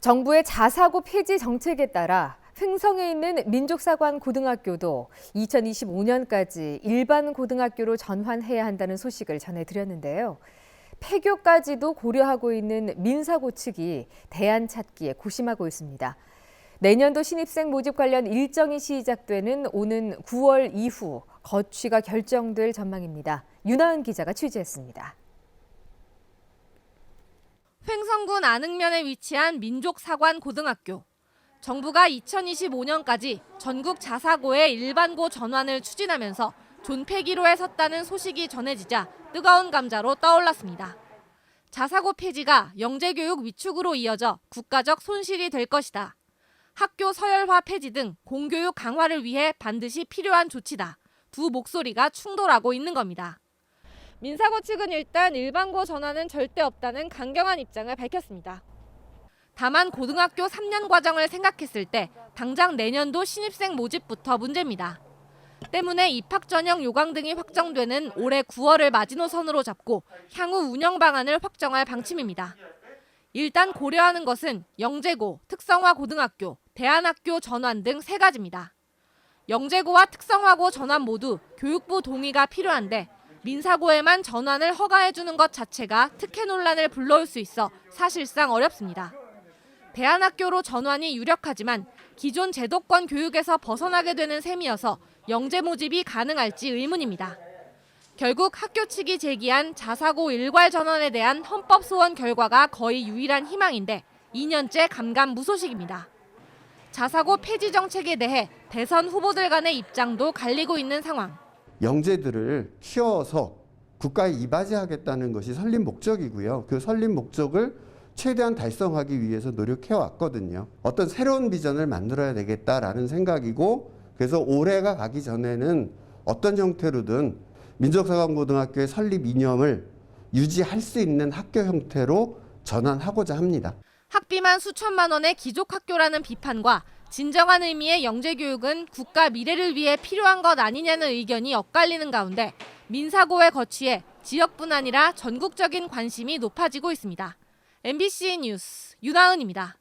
정부의 자사고 폐지 정책에 따라 횡성에 있는 민족사관 고등학교도 2025년까지 일반 고등학교로 전환해야 한다는 소식을 전해드렸는데요. 폐교까지도 고려하고 있는 민사고 측이 대안 찾기에 고심하고 있습니다. 내년도 신입생 모집 관련 일정이 시작되는 오는 9월 이후 거취가 결정될 전망입니다. 윤하은 기자가 취재했습니다. 횡성군 안흥면에 위치한 민족사관 고등학교. 정부가 2025년까지 전국 자사고의 일반고 전환을 추진하면서 존폐기로에 섰다는 소식이 전해지자 뜨거운 감자로 떠올랐습니다. 자사고 폐지가 영재교육 위축으로 이어져 국가적 손실이 될 것이다. 학교 서열화 폐지 등 공교육 강화를 위해 반드시 필요한 조치다. 두 목소리가 충돌하고 있는 겁니다. 민사고 측은 일단 일반고 전환은 절대 없다는 강경한 입장을 밝혔습니다. 다만 고등학교 3년 과정을 생각했을 때 당장 내년도 신입생 모집부터 문제입니다. 때문에 입학 전형 요강 등이 확정되는 올해 9월을 마지노선으로 잡고 향후 운영 방안을 확정할 방침입니다. 일단 고려하는 것은 영재고, 특성화 고등학교, 대안학교 전환 등 세 가지입니다. 영재고와 특성화고 전환 모두 교육부 동의가 필요한데 민사고에만 전환을 허가해주는 것 자체가 특혜 논란을 불러올 수 있어 사실상 어렵습니다. 대안학교로 전환이 유력하지만 기존 제도권 교육에서 벗어나게 되는 셈이어서 영재 모집이 가능할지 의문입니다. 결국 학교 측이 제기한 자사고 일괄 전환에 대한 헌법 소원 결과가 거의 유일한 희망인데 2년째 감감무소식입니다. 자사고 폐지 정책에 대해 대선 후보들 간의 입장도 갈리고 있는 상황. 영재들을 키워서 국가에 이바지하겠다는 것이 설립 목적이고요. 그 설립 목적을 최대한 달성하기 위해서 노력해 왔거든요. 어떤 새로운 비전을 만들어야 되겠다라는 생각이고, 그래서 올해가 가기 전에는 어떤 형태로든 민족사관고등학교의 설립 이념을 유지할 수 있는 학교 형태로 전환하고자 합니다. 학비만 수천만 원의 기족학교라는 비판과 진정한 의미의 영재교육은 국가 미래를 위해 필요한 것 아니냐는 의견이 엇갈리는 가운데 민사고의 거취에 지역뿐 아니라 전국적인 관심이 높아지고 있습니다. MBC 뉴스 윤하은입니다.